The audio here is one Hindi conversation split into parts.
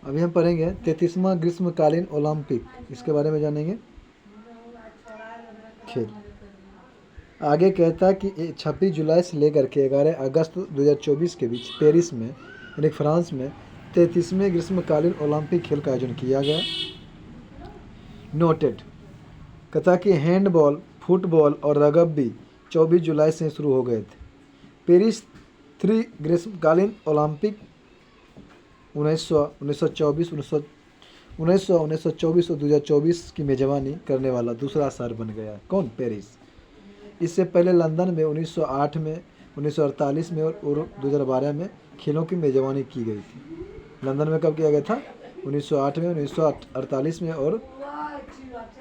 अभी हम पढ़ेंगे 33वां ग्रीष्मकालीन ओलंपिक, इसके बारे में जानेंगे। खेल आगे कहता है कि 26 जुलाई से लेकर के 11 अगस्त 2024 के बीच पेरिस में यानी फ्रांस में 33वें ग्रीष्मकालीन ओलंपिक खेल का आयोजन किया गया। नोटेड कहता कि हैंडबॉल, फुटबॉल और रग्बी 24 जुलाई से शुरू हो गए थे। पेरिस 3 ग्रीष्मकालीन ओलंपिक 1924 और 2024 की मेजबानी करने वाला दूसरा शहर बन गया। कौन? पेरिस। इससे पहले लंदन में 1908 में, 1948 में और 2012 में खेलों की मेजबानी की गई थी। लंदन में कब किया गया था? 1908 में, 1948 में और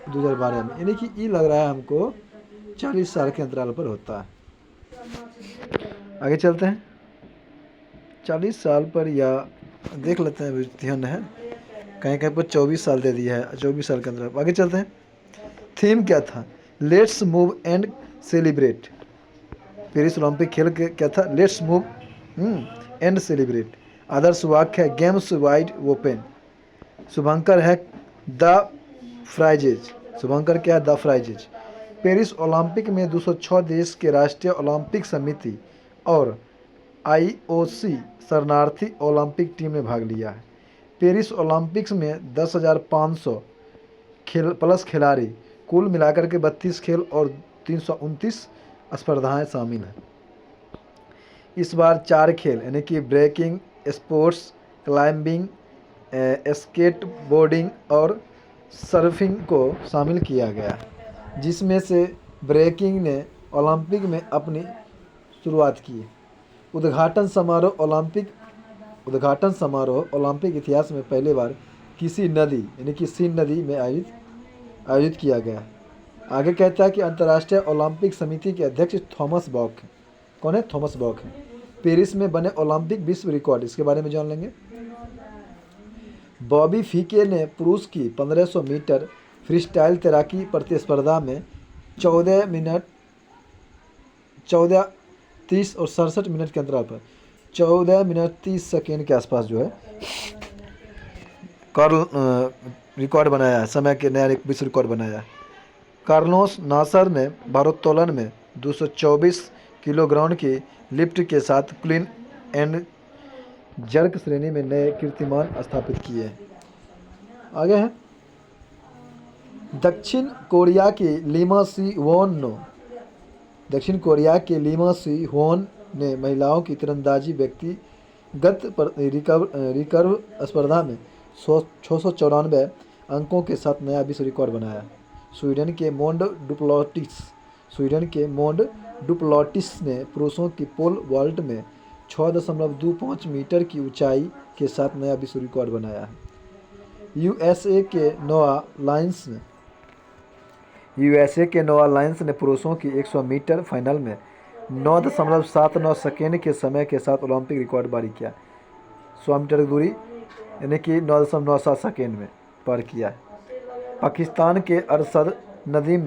2012 में। यानी कि ये लग रहा है हमको 40 साल के अंतराल पर होता है। आगे चलते हैं। 40 साल पर या देख लेते हैं, ध्यान है कहीं कहीं पर 24 साल दे दिया है, 24 साल के अंदर। आगे चलते हैं। थीम क्या था? Let's move and celebrate. Paris Olympic खेल के क्या था? Let's move and celebrate. आदर्श वाक्य है गेम्स वाइड ओपन। शुभंकर है द फ्राइजेज। शुभंकर क्या है? द फ्राइजेज। पेरिस ओलंपिक में 206 देश के राष्ट्रीय ओलंपिक समिति और आईओसी शरणार्थी ओलंपिक टीम ने भाग लिया है। पेरिस ओलंपिक्स में 10,500 प्लस खिलाड़ी, कुल मिलाकर के 32 खेल और 329 स्पर्धाएं शामिल हैं। इस बार 4 खेल यानी कि ब्रेकिंग स्पोर्ट्स, क्लाइंबिंग, स्केटबोर्डिंग और सर्फिंग को शामिल किया गया, जिसमें से ब्रेकिंग ने ओलंपिक में अपनी शुरुआत की। उद्घाटन समारोह ओलंपिक इतिहास में पहली बार किसी नदी यानी कि सीन नदी में आयोजित किया गया। आगे कहता है कि अंतर्राष्ट्रीय ओलंपिक समिति के अध्यक्ष थॉमस बॉक हैं। कौन है? थॉमस बॉक हैं। पेरिस में बने ओलंपिक विश्व रिकॉर्ड, इसके बारे में जान लेंगे। बॉबी फीके ने पुरुष की 1500 मीटर फ्रीस्टाइल तैराकी प्रतिस्पर्धा में 14:30 और 67 मिनट के अंतराल पर 14 मिनट 30 सेकेंड के आसपास जो है रिकॉर्ड बनाया है, समय के नया विश्व रिकॉर्ड बनाया है। कार्लोस नासर ने भारोत्तोलन में 224 किलोग्राम की लिफ्ट के साथ क्लीन एंड जर्क श्रेणी में नए कीर्तिमान स्थापित किए हैं। आगे है दक्षिण कोरिया की लीमा सी होन ने महिलाओं की तीरंदाजी व्यक्तिगत रिकर्व स्पर्धा में 694 अंकों के साथ नया विश्व रिकॉर्ड बनाया। स्वीडन के मोंड डुप्लोटिस ने पुरुषों की पोल वॉल्ट में 6.25 मीटर की ऊंचाई के साथ नया विश्व रिकॉर्ड बनाया है। यूएसए के नोआ लाइन्स ने पुरुषों की 100 मीटर फाइनल में 9.79 सेकेंड के समय के साथ ओलंपिक रिकॉर्ड जारी किया। 100 मीटर की दूरी यानी कि 9.97 सेकेंड में पार किया है। पाकिस्तान के अरशद नदीम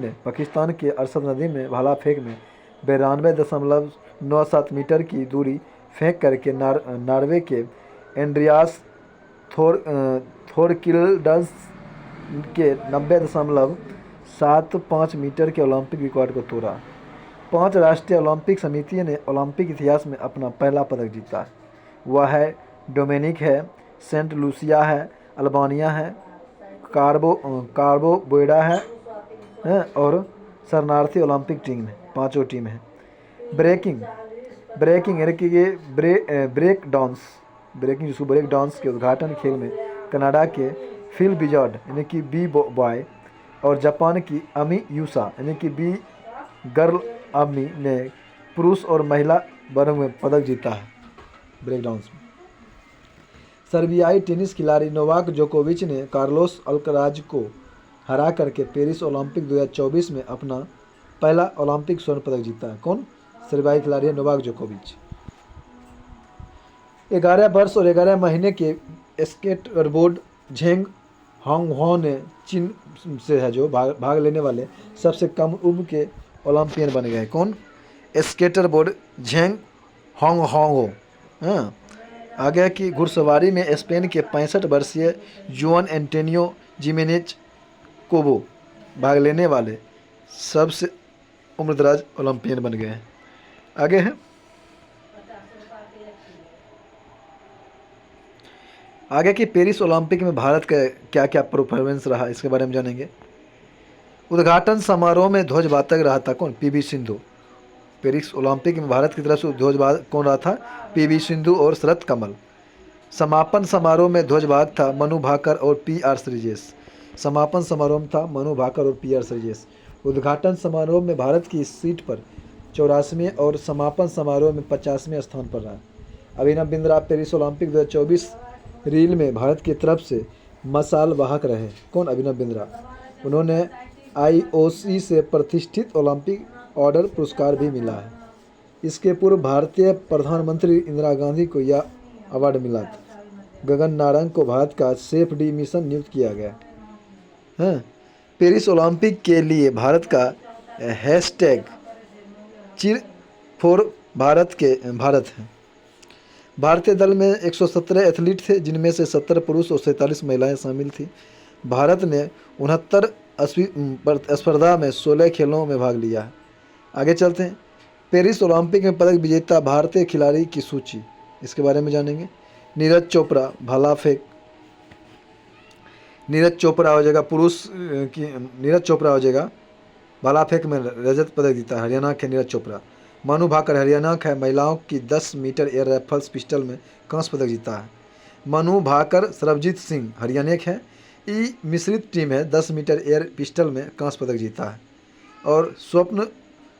ने भाला फेंक में 92.97 मीटर की दूरी फेंक करके नॉर्वे के एंड्रियास थोरकिल्डस के 90.75 मीटर के ओलंपिक रिकॉर्ड को तोड़ा। 5 राष्ट्रीय ओलंपिक समितियों ने ओलंपिक इतिहास में अपना पहला पदक जीता है। वह है डोमिनिक है, सेंट लूसिया है, अल्बानिया है, कार्बो बोएडा है और शरणार्थी ओलंपिक टीम है। 5 टीम है। ब्रेकिंग यानी कि ये ब्रेक डांस के उद्घाटन खेल में कनाडा के फिल बिजॉर्ड यानी कि बी बॉय और जापान की अमी यूसा यानी कि बी गर्ल अमी ने पुरुष और महिला वर्ग में पदक जीता है ब्रेक डांस में। सर्बियाई टेनिस खिलाड़ी नोवाक जोकोविच ने कार्लोस अल्कराज को हरा करके पेरिस ओलंपिक 2024 में अपना पहला ओलंपिक स्वर्ण पदक जीता है। कौन? सर्बियाई खिलाड़ी है नोवाक जोकोविच। 11 वर्ष और 11 महीने के स्केटबोर्ड झेंग हांगहो ने चीन से है जो भाग लेने वाले सबसे कम उम्र के ओलंपियन बन गए। कौन? स्केटबोर्ड झेंग हांगहो। हाँ, आ गया कि घुड़सवारी में स्पेन के 65 वर्षीय जुआन एंटोनियो जिमेनेज कोबो भाग लेने वाले सबसे उम्रदराज ओलंपियन बन गए हैं। आगे है आगे कि पेरिस ओलंपिक में भारत का क्या क्या परफॉर्मेंस रहा, इसके बारे में जानेंगे। उद्घाटन समारोह में ध्वजवाहक रहा था कौन? पीवी सिंधु। पेरिस ओलंपिक में भारत की तरफ से ध्वजवाहक कौन रहा था? पीवी सिंधु और शरत कमल। समापन समारोह में ध्वजवाहक था मनु भाकर और पीआर श्रीजेश। समापन समारोह में था मनु भाकर और पीआर श्रीजेश। उद्घाटन समारोह में भारत की सीट पर 84वें और समापन समारोह में 50वें स्थान पर रहा। Abhinav Bindra Paris Olympic 2024 reel में भारत की तरफ से मशाल वाहक रहे। कौन? अभिनव बिंद्रा। उन्होंने आईओसी से प्रतिष्ठित ओलंपिक ऑर्डर पुरस्कार भी मिला है। इसके पूर्व भारतीय प्रधानमंत्री इंदिरा गांधी को यह अवार्ड मिला था। गगन नारंग को भारत का सेफ डी मिशन नियुक्त किया गया है। पेरिस ओलंपिक के लिए भारत का हैशटैग चीर फॉर भारत है। भारतीय दल में 117 एथलीट थे, जिनमें से 70 पुरुष और 47 महिलाएं शामिल थी। भारत ने 69 स्पर्धा में 16 खेलों में भाग लिया है। आगे चलते हैं। पेरिस ओलंपिक में पदक विजेता भारतीय खिलाड़ी की सूची, इसके बारे में जानेंगे। नीरज चोपड़ा भाला फेंक, नीरज चोपड़ा हो जाएगा पुरुष की, नीरज चोपड़ा हो जाएगा भाला फेंक में रजत पदक जीता है, हरियाणा के नीरज चोपड़ा। मनु भाकर हरियाणा का है, महिलाओं की 10 मीटर एयर राइफल्स पिस्टल में कांस्य पदक जीता है। मनु भाकर सरबजीत सिंह हरियाणा के हैं। ई मिश्रित टीम है, 10 मीटर एयर पिस्टल में कांस्य पदक जीता है। और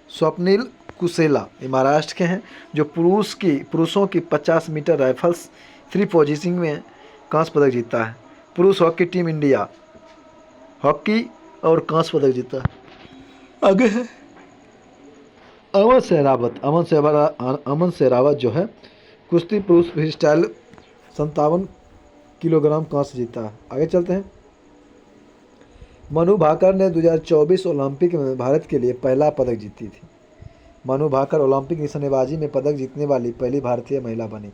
स्वप्निल कुशेला ये महाराष्ट्र के हैं, जो पुरुषों की 50 मीटर राइफल्स 3 पोजीशन में कांस्य पदक जीता है। पुरुष हॉकी टीम इंडिया हॉकी और कांस्य पदक जीता है। आगे है अमन सहरावत जो है कुश्ती पुरुष फ्री स्टाइल 57 किलोग्राम कांस्य जीता है। आगे चलते हैं। मनु भाकर ने 2024 ओलंपिक में भारत के लिए पहला पदक जीती थी। मनु भाकर ओलंपिक निशानेबाजी में पदक जीतने वाली पहली भारतीय महिला बनी।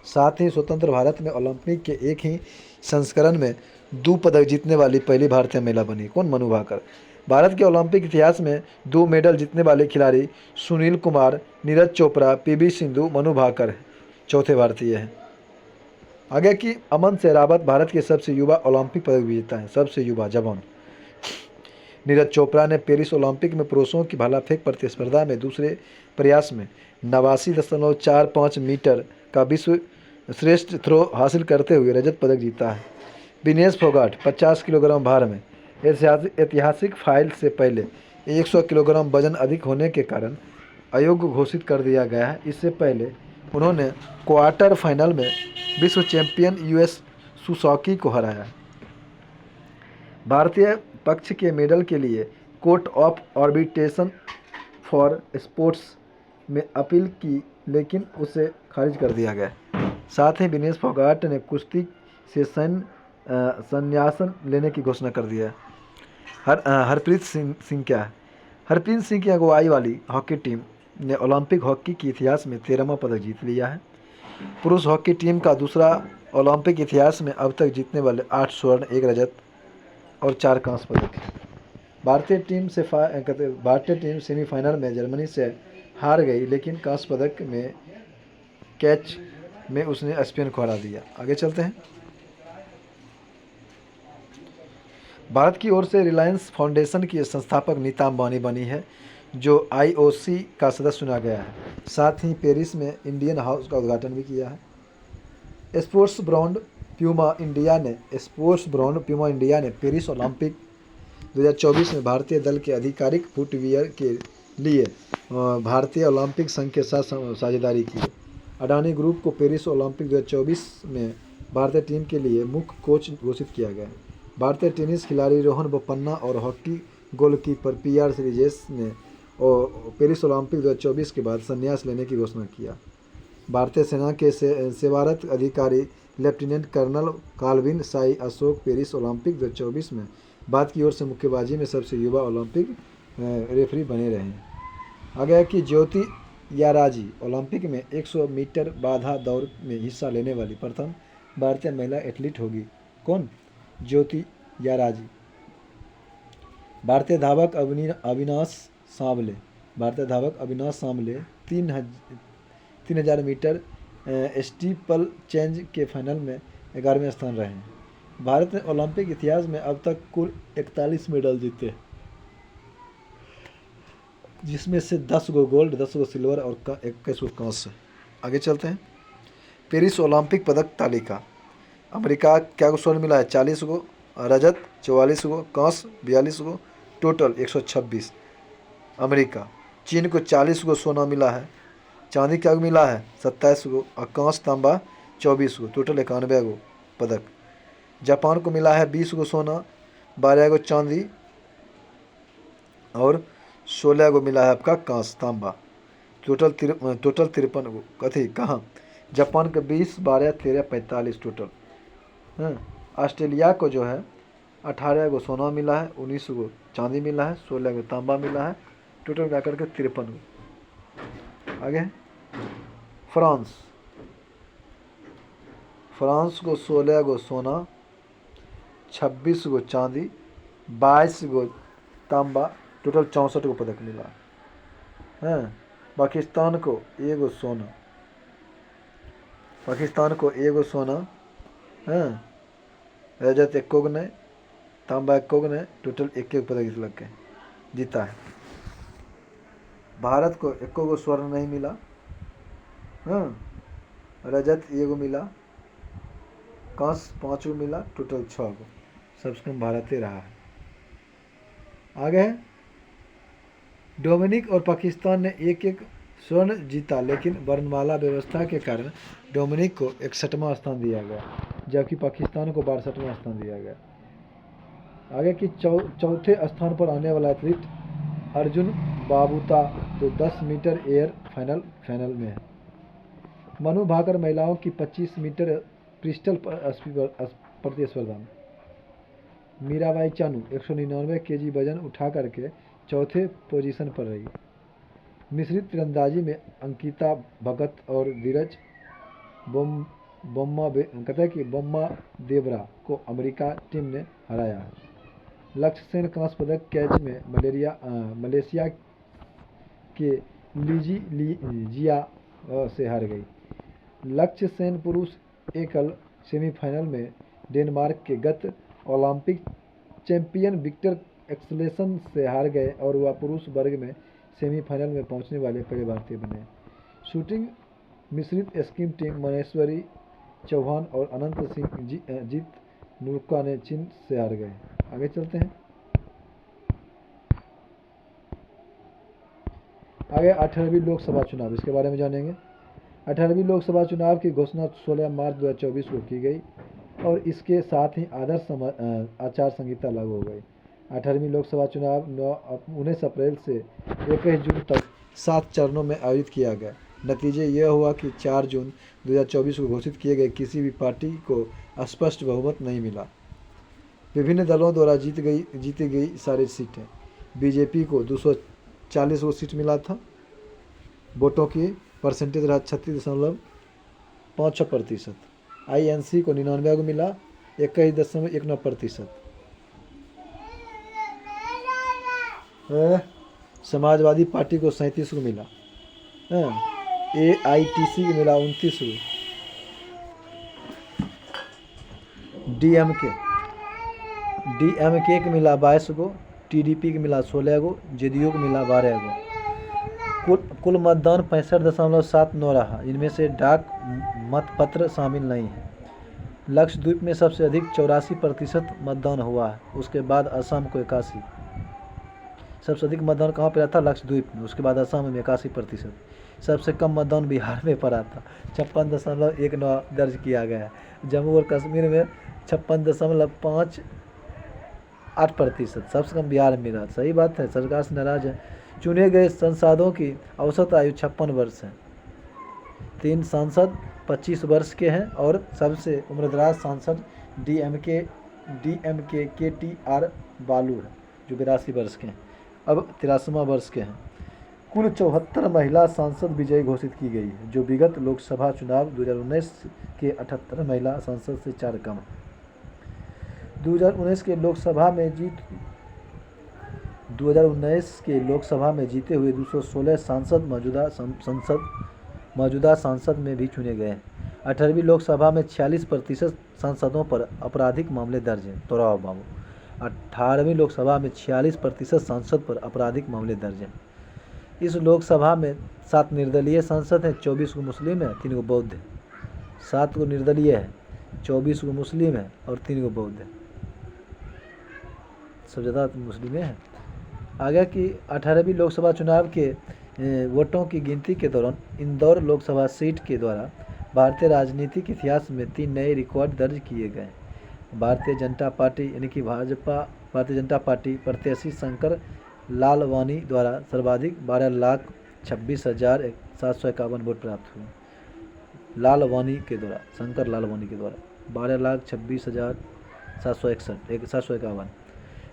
साथ ही स्वतंत्र भारत में ओलंपिक के एक ही संस्करण में 2 पदक जीतने वाली पहली भारतीय महिला बनी। कौन? मनु भाकर। भारत के ओलंपिक इतिहास में 2 मेडल जीतने वाले खिलाड़ी सुनील कुमार, नीरज चोपड़ा, पीवी सिंधु, मनु भाकर चौथे भारतीय हैं। आगे की अमन सहरावत भारत के सबसे युवा ओलंपिक पदक विजेता हैं, सबसे युवा जवान। नीरज चोपड़ा ने पेरिस ओलंपिक में पुरुषों की भाला फेंक प्रतिस्पर्धा में दूसरे प्रयास में 89.45 मीटर का विश्व श्रेष्ठ थ्रो हासिल करते हुए रजत पदक जीता है। विनेश फोगाट 50 किलोग्राम भार में ऐतिहासिक फाइल से पहले 100 किलोग्राम वजन अधिक होने के कारण अयोग्य घोषित कर दिया गया है। इससे पहले उन्होंने क्वार्टर फाइनल में विश्व चैंपियन यूएस सुसौकी को हराया। भारतीय पक्ष के मेडल के लिए court of arbitration for sports में अपील की, लेकिन उसे खारिज कर दिया गया। साथ ही विनेश फोगाट ने कुश्ती से संन्यास लेने की घोषणा कर दिया। हरप्रीत सिंह क्या है? हरप्रीत सिंह की अगुवाई वाली हॉकी टीम ने ओलंपिक हॉकी के इतिहास में 13वां पदक जीत लिया है। पुरुष हॉकी टीम का दूसरा ओलंपिक इतिहास में अब तक जीतने वाले 8 स्वर्ण, 1 रजत और 4 कांस्य पदक है। भारतीय टीम सेमीफाइनल में जर्मनी से हार गई, लेकिन कांस्य पदक में कैच में उसने स्पेन को हरा दिया। आगे चलते हैं। भारत की ओर से रिलायंस फाउंडेशन की संस्थापक नीता अंबानी बनी है, जो आईओसी का सदस्य चुना गया है। साथ ही पेरिस में इंडियन हाउस का उद्घाटन भी किया है। स्पोर्ट्स ब्रांड प्यूमा इंडिया ने पेरिस ओलंपिक 2024 में भारतीय दल के आधिकारिक फुटवियर के लिए भारतीय ओलंपिक संघ के साथ साझेदारी की। अडानी ग्रुप को पेरिस ओलंपिक 2024 में भारतीय टीम के लिए मुख्य कोच घोषित किया गया। भारतीय टेनिस खिलाड़ी रोहन बोपन्ना और हॉकी गोलकीपर पीआर श्रीजेश ने पेरिस ओलंपिक 2024 के बाद संन्यास लेने की घोषणा किया। भारतीय सेना के सेवारत अधिकारी lieutenant colonel Calvin Sai Ashok Paris Olympic 2024 में भारत की ओर से मुक्केबाजी में सबसे युवा ओलंपिक रेफरी बने रहे हैं। आगे है कि ज्योति याराजी ओलंपिक में 100 मीटर बाधा दौड़ में हिस्सा लेने वाली प्रथम भारतीय महिला एथलीट होगी। कौन? ज्योति याराजी। भारतीय धावक Avinash Sambale 3000 metre steeple change के फाइनल में 11वें स्थान रहे हैं। भारत ने ओलंपिक इतिहास में अब तक कुल 41 मेडल जीते, जिसमें से 10 गो गोल्ड, 10 गो सिल्वर और 21 गो कांस्य। आगे चलते हैं। पेरिस ओलंपिक पदक तालिका। अमेरिका क्या को स्वर्ण मिला है? 40 गो, रजत 44 गो, कांस्य 42 गो, टोटल 126 अमेरिका। चीन को 40 गो सोना मिला है। चांदी क्या मिला है? 27 गो और कांस्य तांबा 24 गो, टोटल 91 गो पदक। जापान को मिला है 20 गो सोना, 12 गो चांदी और 16 गो मिला है आपका कांस्य तांबा, टोटल 53 गो। कथी कहाँ? जापान के 20, 12, 13, 45 टोटल। हाँ, ऑस्ट्रेलिया को जो है 18 गो सोना मिला है, 19 गो चांदी मिला है, 16 गो तांबा मिला है, टोटल मिलाकर के 53 गो। आगे फ्रांस को 16 गो सोना, 26 गो चांदी, 22 गो तांबा, टोटल 64 गो पदक मिला। हाँ, पाकिस्तान को 1 गो सोना, हाँ, रजत 1 गो ने, तांबा 1 गो ने, टोटल 1 पदक जीता है। भारत को 1 गो स्वर्ण नहीं मिला, हाँ, रजत 1 गो मिला, कांस्य 5 गो मिला, टोटल 6 गो। सबसे कम भारत ही रहा है। आगे डोमिनिक और पाकिस्तान ने 1-1 स्वर्ण जीता, लेकिन वर्णमाला व्यवस्था के कारण डोमिनिक को 61वां स्थान दिया गया, जबकि पाकिस्तान को 62वां स्थान दिया गया। आगे की चौथे स्थान पर आने वाला एथलीट अर्जुन बाबूता तो 10 मीटर एयर फाइनल में है। मनु भाकर महिलाओं की 25 मीटर पिस्टल प्रतिस्पर्धा में मीराबाई चानू 199 केजी वजन उठा करके चौथे पोजीशन पर रही। मिश्रित तीरंदाजी में अंकिता भगत और धीरज बोम्मा देवरा को अमेरिका टीम ने हराया है। लक्ष्य सेन कांस्य पदक कैच में मलेशिया के जिया से हार गई। लक्ष्य सेन पुरुष एकल सेमीफाइनल में डेनमार्क के गत ओलंपिक चैंपियन विक्टर एक्सेल्सन से हार गए और वह पुरुष वर्ग में सेमीफाइनल में पहुंचने वाले पहले भारतीय बने। शूटिंग मिश्रित स्कीम टीम मनेश्वरी चौहान और अनंत सिंह जीत नुक्का ने चीन से हार गए। आगे चलते हैं। आगे 18वीं लोकसभा चुनाव, इसके बारे में जानेंगे। 18वीं लोकसभा चुनाव की घोषणा 16 मार्च 2024 को की गई और इसके साथ ही आदर्श आचार संहिता लागू हो गई। 18वीं लोकसभा चुनाव 19 अप्रैल से 21 जून तक 7 चरणों में आयोजित किया गया। नतीजे यह हुआ कि 4 जून 2024 को घोषित किए गए किसी भी पार्टी को स्पष्ट बहुमत नहीं मिला। विभिन्न दलों द्वारा जीती गई सारी सीटें। बीजेपी को 240 गो सीट मिला था। वोटों की परसेंटेज रहा 36.56%। INC को 99 को मिला, 21.19%। समाजवादी पार्टी को 37 को मिला। AITC को मिला 29 को। DMK को मिला 22 को, TDP को मिला 16 को, JDU को मिला 12 को। कुल मतदान 65.79 रहा, इनमें से डाक मतपत्र शामिल नहीं है। लक्षद्वीप में सबसे अधिक 84% मतदान हुआ है, उसके बाद असम को 81। सबसे अधिक मतदान कहाँ पर था? लक्षद्वीप में, उसके बाद असम में 81%। सबसे कम मतदान बिहार में पड़ा था, 56.19 दर्ज किया गया है। जम्मू और कश्मीर में 56.58%। सबसे कम बिहार में रहा। सही बात है, सरकार से नाराज है। चुने गए सांसदों की औसत आयु 56 वर्ष है। 3 सांसद 25 वर्ष के हैं और सबसे उम्रदराज सांसद DMK KTR बालू है, जो 82 वर्ष के हैं, अब 83वां वर्ष के हैं। कुल 74 महिला सांसद विजयी घोषित की गई है, जो विगत लोकसभा चुनाव 2019 के 78 महिला सांसद से 4 कम है। 2019 के लोकसभा में जीते हुए 216 सांसद मौजूदा सांसद में भी चुने गए हैं। 18वीं लोकसभा में 46% सांसदों पर आपराधिक मामले दर्ज हैं। दोहराओ बाबू, 18वीं लोकसभा में 46% सांसद पर आपराधिक मामले दर्ज हैं। इस लोकसभा में 7 निर्दलीय सांसद हैं, 24 को मुस्लिम है, 3 को बौद्ध है। 7 को निर्दलीय है, 24 को मुस्लिम है और 3 को बौद्ध है। सब ज़्यादा मुस्लिम हैं। आगे कि 18वीं लोकसभा चुनाव के वोटों की गिनती के दौरान इंदौर लोकसभा सीट के द्वारा भारतीय राजनीतिक इतिहास में 3 नए रिकॉर्ड दर्ज किए गए। भारतीय जनता पार्टी यानी कि भारतीय जनता पार्टी प्रत्याशी शंकर लालवानी द्वारा सर्वाधिक 12,26,751 वोट प्राप्त हुए। शंकर लालवानी के द्वारा 12,26,751।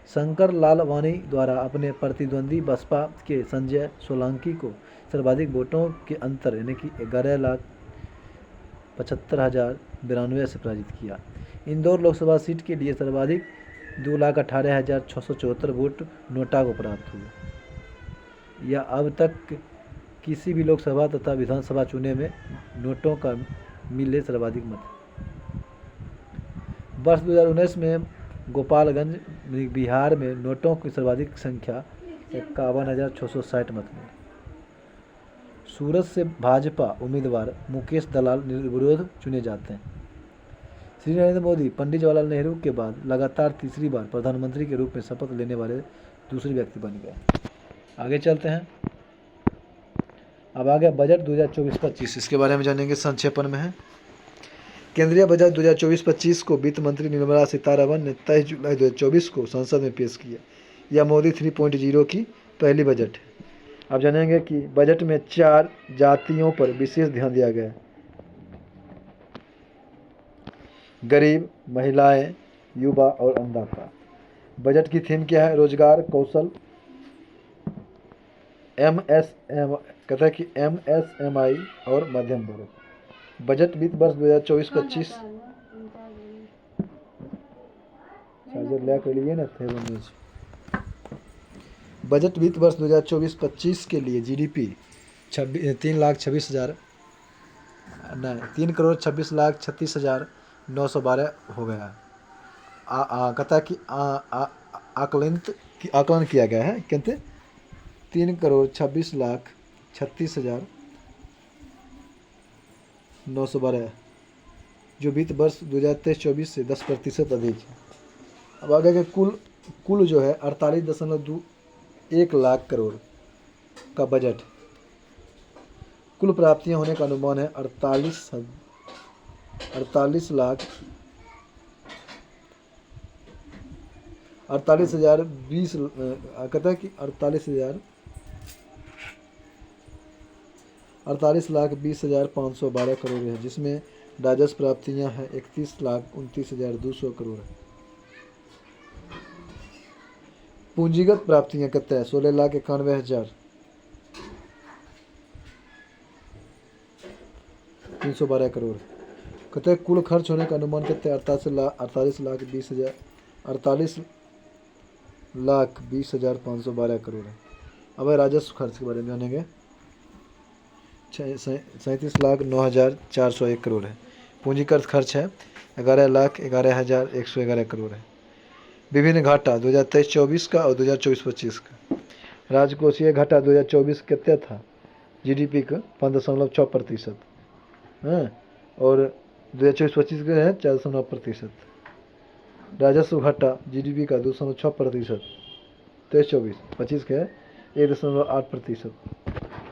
शंकर लालवानी द्वारा अपने प्रतिद्वंदी बसपा के संजय सोलंकी को सर्वाधिक वोटों के अंतर यानी कि 11,75,092 से पराजित किया। इंदौर लोकसभा सीट के लिए सर्वाधिक 2,18,674 वोट नोटा को प्राप्त हुए। यह अब तक किसी भी लोकसभा तथा विधानसभा चुनाव में नोटों का मिले सर्वाधिक मत। वर्ष 2019 में गोपालगंज बिहार में नोटों की सर्वाधिक संख्या 51,660 मत मिली। सूरत से भाजपा उम्मीदवार मुकेश दलाल निर्विरोध चुने जाते हैं। श्री नरेंद्र मोदी पंडित जवाहरलाल नेहरू के बाद लगातार तीसरी बार प्रधानमंत्री के रूप में शपथ लेने वाले दूसरे व्यक्ति बन गए। आगे चलते हैं। अब आ गया बजट 2024-25। इसके बारे में जानेंगे, संक्षेपण में है। केंद्रीय बजट 2024-25 को वित्त मंत्री निर्मला सीतारमण ने 23 जुलाई 2024 को संसद में पेश किया। यह मोदी 3.0 की पहली बजट है। अब जानेंगे कि बजट में 4 जातियों पर विशेष ध्यान दिया गया है: गरीब, महिलाएं, युवा और अन्नदाता। बजट की थीम क्या है? रोजगार, कौशल, एमएसएमई और मध्यम वर्ग। बजट वित्त वर्ष 2024-25 चार्जर ले के लिए ना थे। बजट वित्त वर्ष 2024-25 के लिए जीडीपी 3,26,912 हो गया है। कहता है कि आकलन किया गया है। कहते 3,26,36,912 जो वित्त वर्ष 2023-24 से 10% अधिक है। अब आगे के कुल जो है 48.21 लाख करोड़ का बजट। कुल प्राप्तियां होने का अनुमान है 48,020 कहता है कि 48,20,512 करोड़ है, जिसमें राजस्व प्राप्तियां हैं 31,29,200 करोड़ है। पूंजीगत प्राप्तियां कितने हैं? 16,91,312 करोड़। कहते हैं कुल खर्च होने का अनुमान कितने? 48,20,512 करोड़ है। अब राजस्व खर्च के बारे में जानेंगे। 37,09,401 करोड़ है। पूंजीगत खर्च है 11,11,111 करोड़ है। विभिन्न घाटा 2023-24 का और 2024-25 का। राजकोषीय घाटा 2024 कितना था? जीडीपी का 5.6% और 2024-25 का है 4.9%। राजस्व घाटा जीडीपी का 2.6%, 23-24-25 का है 1.8%।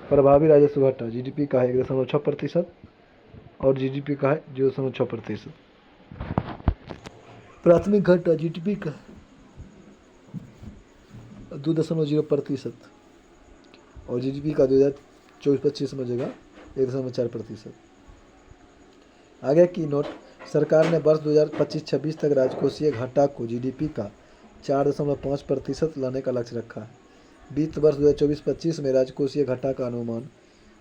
प्रभावी राजस्व घाटा जीडीपी का है 1.6% और जीडीपी का है 0.6%। प्राथमिक घाटा जीडीपी का 2.0% और जीडीपी का 2024-25 समझेगा 1.4%। आगे की नोट। सरकार ने वर्ष 2025-26 तक राजकोषीय घाटा को जीडीपी का 4.5% लाने का लक्ष्य रखा है। वित्त वर्ष 2024-25 में राजकोषीय घाटा का अनुमान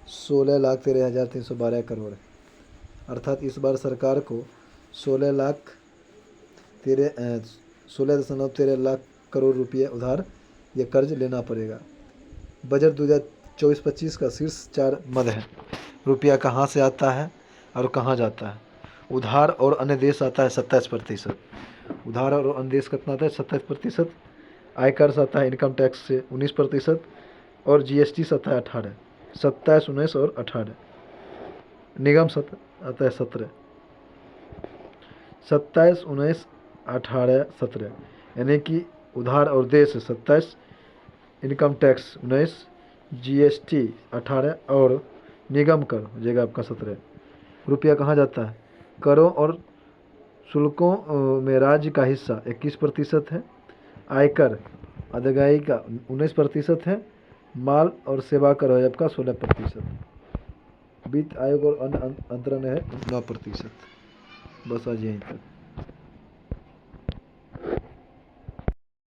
16,13,312 करोड़ है। अर्थात इस बार सरकार को 16.13 लाख करोड़ रुपये उधार या कर्ज लेना पड़ेगा। बजट 2024-25 का शीर्ष 4 मद है। रुपया कहाँ से आता है और कहाँ जाता है। उधार और अन्य देश आता है 27%। उधार और अन्य देश कितना आता है 27%। आयकर से आता है इनकम टैक्स से 19% और जीएसटी से आता है 18, 27, 19 और 18। निगम से आता है 17, 27, 19, 18, 17, यानी कि उधार और देश 27, इनकम टैक्स 19, जीएसटी 18 और निगम कर हो जाएगा आपका 17। रुपया कहाँ जाता है। करों और शुल्कों में राज्य का हिस्सा 21% है। आयकर अदायगी का 19% है। माल और सेवा कर है आपका 16%। वित्त आयोग और अन्य अंतरण है 9%। बस आज यहीं तक।